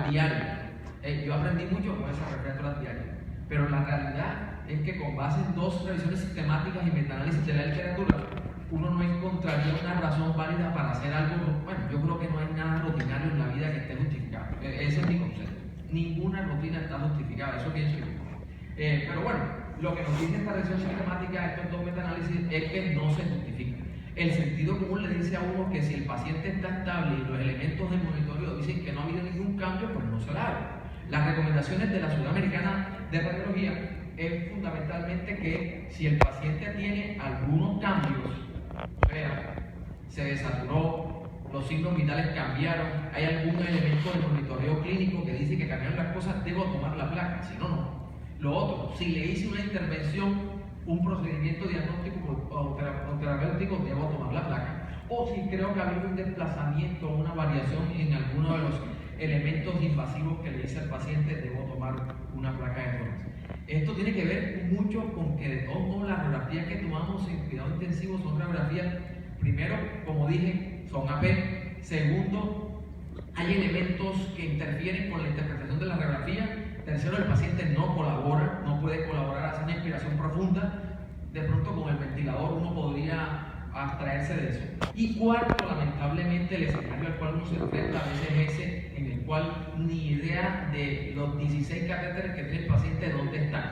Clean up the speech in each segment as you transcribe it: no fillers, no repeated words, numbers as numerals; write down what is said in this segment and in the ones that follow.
diario. Yo aprendí mucho con esas referencias diarias, pero la realidad es que con base en 2 revisiones sistemáticas y metaanálisis de la literatura, uno no encontraría una razón válida para hacer algo. Bueno, yo creo que no hay nada rutinario en la vida que esté justificado. Ese es mi concepto. Ninguna rutina está justificada, eso pienso yo. Pero bueno, lo que nos dice esta revisión sistemática, estos 2 metaanálisis, es que no se justifica. El sentido común le dice a uno que si el paciente está estable y los elementos del monitoreo dicen que no ha habido ningún cambio, pues no se la haga. Las recomendaciones de la Sudamericana de Radiología es fundamentalmente que si el paciente tiene algunos cambios, o sea, se desaturó, los signos vitales cambiaron, hay algún elemento del monitoreo clínico que dice que cambiaron las cosas, debo tomar la placa, si no, no. Lo otro, si le hice una intervención, un procedimiento diagnóstico o terapéutico, debo tomar la placa. O si creo que ha habido un desplazamiento o una variación en alguno de los elementos invasivos que le hice al paciente, debo tomar una placa de tórax. Esto tiene que ver mucho con que de todos modos las radiografías que tomamos en cuidado intensivo son radiografías, primero, como dije, son AP. Segundo, hay elementos que interfieren con la interpretación de la radiografía. Tercero, el paciente no colabora, no puede colaborar, hacer una inspiración profunda. De pronto con el ventilador uno podría abstraerse de eso. Y cuarto, lamentablemente, el escenario al cual uno se enfrenta a veces es ese en el cual ni idea de los 16 catéteres que tiene el paciente dónde están,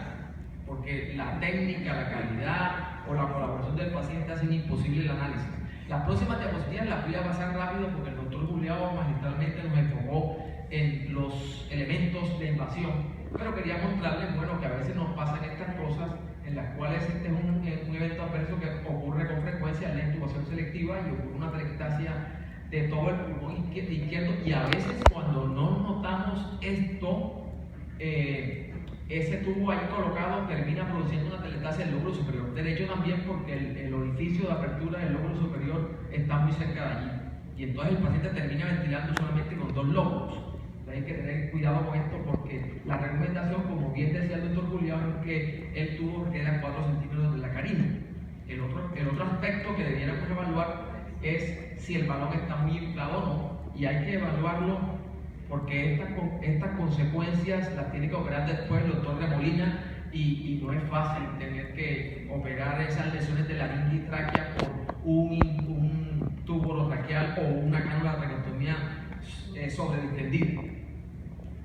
porque la técnica, la calidad o la colaboración del paciente hacen imposible el análisis. Las próximas diapositivas las voy a pasar rápido porque el doctor Julián magistralmente nos enfocó en los elementos de invasión, pero quería mostrarles, bueno, que a veces nos pasan estas cosas en las cuales este es un evento adverso que ocurre con frecuencia en la intubación selectiva y ocurre una atelectasia de todo el pulmón izquierdo, y a veces cuando no notamos esto, ese tubo ahí colocado termina produciendo una atelectasia del lóbulo superior derecho también, porque el orificio de apertura del lóbulo superior está muy cerca de allí, y entonces el paciente termina ventilando solamente con 2 lóbulos. Hay que tener cuidado con esto porque la recomendación, como bien decía el doctor Julián, es que el tubo queda a 4 centímetros de la carina. El otro aspecto que debiéramos evaluar es si el balón está muy inflado o no, y hay que evaluarlo porque estas consecuencias las tiene que operar después el doctor de Molina, y no es fácil tener que operar esas lesiones de laringe y tráquea por un tubo orotraqueal o una cánula de traqueotomía sobredistendida.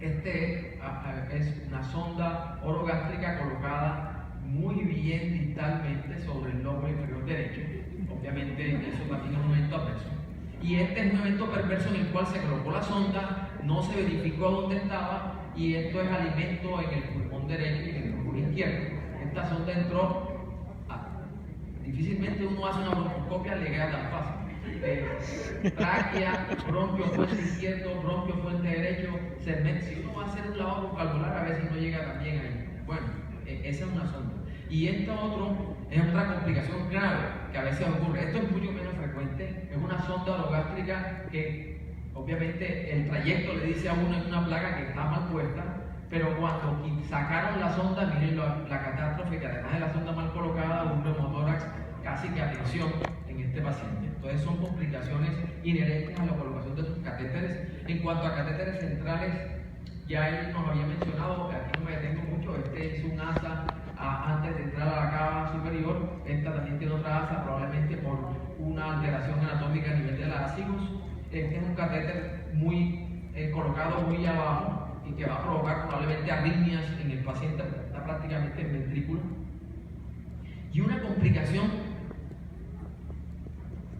Este es una sonda orogástrica colocada muy bien distalmente sobre el lóbulo inferior derecho. Obviamente eso también es un evento adverso. Y este es un evento perverso en el cual se colocó la sonda, no se verificó dónde estaba, y esto es alimento en el pulmón derecho y en el pulmón izquierdo. Esta sonda entró, difícilmente uno hace una bronquioscopia, le queda tan fácil. Tráquea, bronquio fuente izquierdo, bronquio fuente derecho, segmento. Si uno va a hacer un lavado bucal a veces no llega tan bien ahí. Bueno, esa es una sonda. Y esto otro es otra complicación grave que a veces ocurre. Esto es mucho menos frecuente. Es una sonda orogástrica que obviamente el trayecto le dice a uno en una placa que está mal puesta, pero cuando sacaron la sonda, miren la catástrofe, que además de la sonda mal colocada, un neumotórax casi que a tensión en este paciente. Entonces son complicaciones inherentes a la colocación de sus catéteres. En cuanto a catéteres centrales, ya él nos había mencionado, aquí no me detengo mucho, este es un asa antes de entrar a la cava superior. Esta también tiene otra asa, probablemente por una alteración anatómica a nivel de las ácidos. Este es un catéter muy colocado muy abajo y que va a provocar probablemente arritmias en el paciente, está prácticamente en ventrículo. Y una complicación,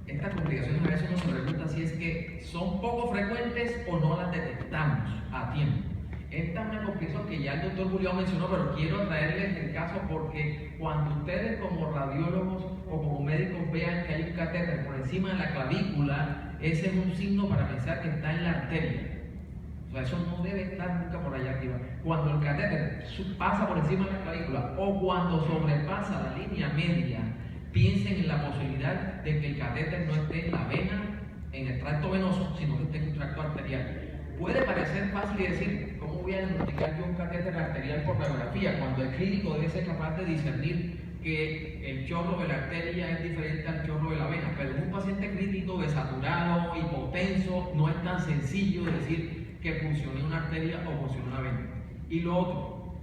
estas complicaciones a veces uno se pregunta si es que son poco frecuentes o no las detectamos a tiempo. Esta es una complicación que ya el doctor Julián mencionó, pero quiero traerles el caso porque cuando ustedes como radiólogos o como médicos vean que hay un catéter por encima de la clavícula, ese es un signo para pensar que está en la arteria. O sea, eso no debe estar nunca por allá arriba. Cuando el catéter pasa por encima de la clavícula o cuando sobrepasa la línea media, piensen en la posibilidad de que el catéter no esté en la vena, en el tracto venoso, sino que esté en un tracto arterial. Puede parecer fácil decir, ¿cómo voy a diagnosticar yo un catéter arterial por radiografía? Cuando el clínico debe ser capaz de discernir que el chorro de la arteria es diferente al chorro de la vena. Pero en un paciente crítico, desaturado, hipotenso, no es tan sencillo decir que funcione una arteria o funcione una vena. Y lo otro,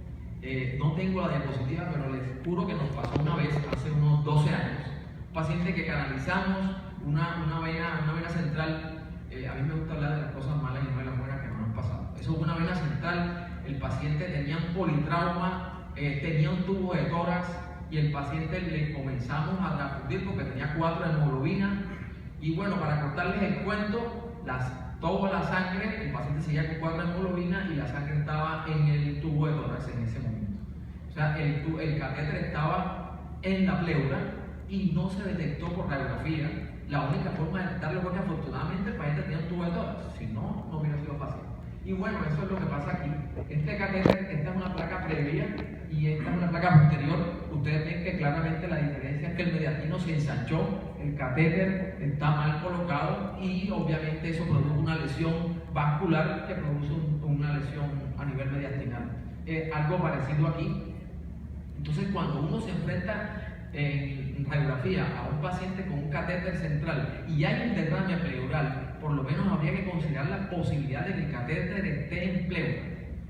no tengo la diapositiva, pero les juro que nos pasó una vez, hace unos 12 años, un paciente que canalizamos una vena central. A mí me gusta hablar de las cosas malas y no de las buenas que nos han pasado. Eso es una vena central, el paciente tenía un politrauma, tenía un tubo de tórax, y el paciente le comenzamos a transfundir porque tenía 4 de hemoglobina. Y bueno, para cortarles el cuento, toda la sangre, el paciente seguía con 4 de hemoglobina y la sangre estaba en el tubo de tórax en ese momento. O sea, el catéter estaba en la pleura y no se detectó por radiografía. La única forma de detectarlo fue que afortunadamente el paciente tenía un tubo de tórax, si no, no hubiera sido fácil. Y bueno, eso es lo que pasa aquí. Este catéter, esta es una placa previa y esta es una placa posterior. Ustedes ven que claramente la diferencia es que el mediastino se ensanchó, el catéter está mal colocado y obviamente eso produjo una lesión vascular que produce una lesión a nivel mediastinal. Algo parecido aquí. Entonces, cuando uno se enfrenta en radiografía a un paciente con un catéter central y hay un derrame pleural, por lo menos habría que considerar la posibilidad de que el catéter esté en pleura.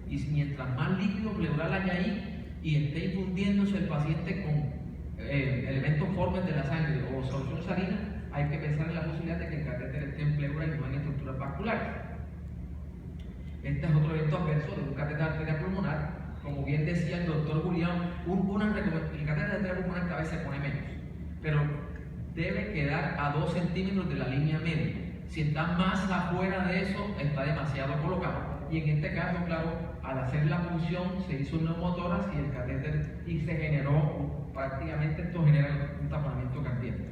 Y mientras más líquido pleural haya ahí y esté infundiéndose el paciente con elementos formes de la sangre o solución salina, hay que pensar en la posibilidad de que el catéter esté en pleura y no en estructuras vasculares. Este es otro evento adverso de un catéter arterial pulmonar. Como bien decía el doctor Julián, el catéter arterial pulmonar cada vez se pone menos, pero debe quedar a 2 centímetros de la línea media. Si está más afuera de eso, está demasiado colocado. Y en este caso, claro, al hacer la punción se hizo un neumotórax y el catéter y se generó, prácticamente esto genera un taponamiento cardíaco.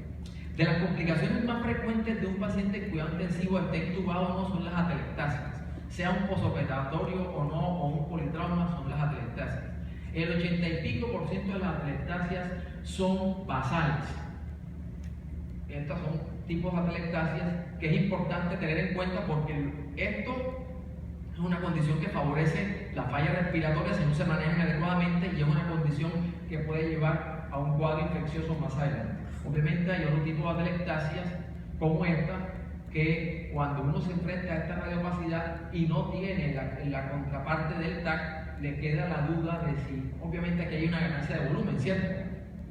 De las complicaciones más frecuentes de un paciente en cuidado intensivo esté intubado o no son las atelectasias. Sea un posoperatorio o no, o un politrauma, son las atelectasias. El 80 y pico % de las atelectasias son basales. Estas son tipos de atelectasias que es importante tener en cuenta porque esto es una condición que favorece la falla respiratoria si no se manejan adecuadamente y es una condición que puede llevar a un cuadro infeccioso más adelante. Obviamente hay otro tipo de atelectasias como esta, que cuando uno se enfrenta a esta radiopacidad y no tiene la contraparte del TAC, le queda la duda de si, obviamente aquí hay una ganancia de volumen, ¿cierto?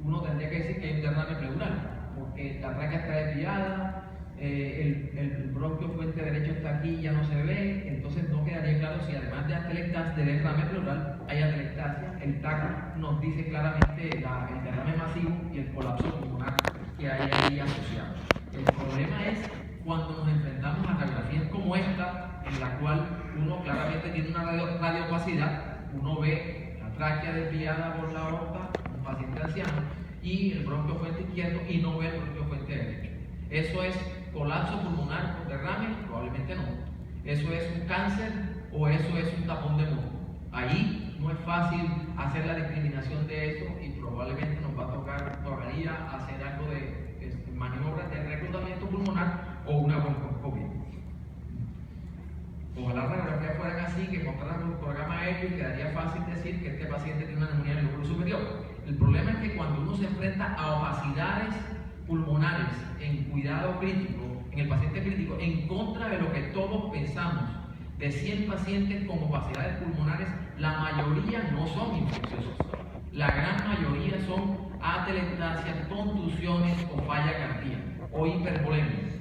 Uno tendría que decir que hay un derrame pleural, porque la tráquea está desviada, el bronquio fuente derecho está aquí y ya no se ve, entonces no quedaría claro si además de atelectasia, de derrame pleural, hay atelectasia. El TAC nos dice claramente el derrame masivo y el colapso pulmonar que hay ahí asociado. El problema es cuando nos enfrentamos a radiografías como esta, en la cual uno claramente tiene una radiopacidad, uno ve la tráquea desviada por la aorta, un paciente anciano, y el bronquio fuente izquierdo y no ve el bronquio fuente derecho. ¿Eso es colapso pulmonar con derrame? Probablemente no. ¿Eso es un cáncer o eso es un tapón de moco? Ahí no es fácil hacer la discriminación de eso y probablemente nos va a tocar todavía hacer algo de maniobras de reclutamiento pulmonar o una broncoescopia. Ojalá las radiografías fueran así, que mostraran un programa aéreo y quedaría fácil decir que este paciente tiene una neumonía del lóbulo superior. El problema es que cuando uno se enfrenta a opacidades pulmonares en cuidado crítico, en el paciente crítico, en contra de lo que todos pensamos, de 100 pacientes con opacidades pulmonares, la mayoría no son infecciosos. La gran mayoría son atelectasias, contusiones o falla cardíaca o hipervolemias.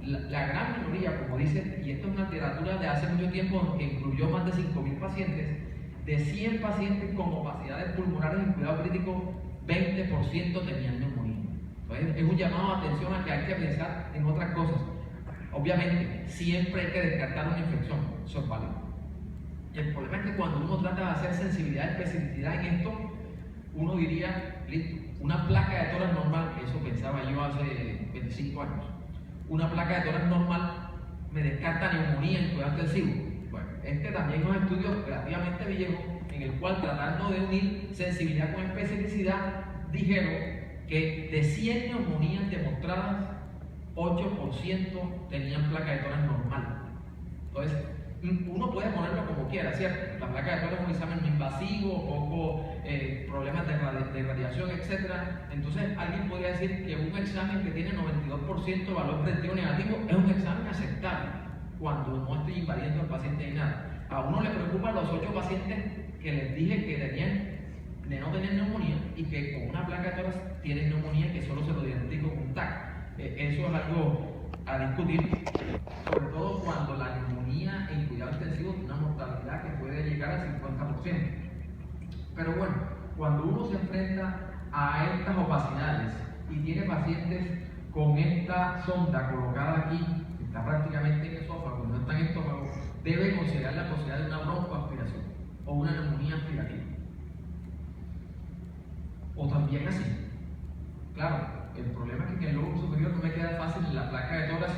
La gran mayoría, como dice, y esto es una literatura de hace mucho tiempo que incluyó más de 5.000 pacientes, de 100 pacientes con opacidades pulmonares en cuidado crítico, 20% tenían neumonía. Entonces, es un llamado a atención a que hay que pensar en otras cosas. Obviamente, siempre hay que descartar una infección, eso es válido. Y el problema es que cuando uno trata de hacer sensibilidad y especificidad en esto, uno diría, listo, una placa de tórax normal, eso pensaba yo hace 25 años, una placa de tórax normal me descarta neumonía en cuidado intensivo. Bueno, también es un estudio relativamente viejo en el cual, tratando de unir sensibilidad con especificidad, dijeron que de 100 neumonías demostradas, 8% tenían placa de tórax normal. Entonces, uno puede ponerlo como quiera, ¿cierto? La placa de tórax es un examen no invasivo, poco problemas de radiación, etc. Entonces, alguien podría decir que un examen que tiene 92% valor predictivo negativo es un examen aceptable. cuando no estoy invadiendo al paciente ni nada. A uno le preocupan los 8 pacientes que les dije que no tenían neumonía y que con una placa de tórax tienen neumonía, que solo se lo diagnostico con un TAC. Eso es algo a discutir, sobre todo cuando la neumonía en cuidado intensivo tiene una mortalidad que puede llegar al 50%. Pero bueno, cuando uno se enfrenta a estas opacidades y tiene pacientes con esta sonda colocada aquí, que está prácticamente en el esófago, no está en el estómago, debe considerar la posibilidad de una broncoaspiración o una neumonía aspirativa. O también así. Claro, el problema es que en el lóbulo superior no me queda fácil la placa de tórax.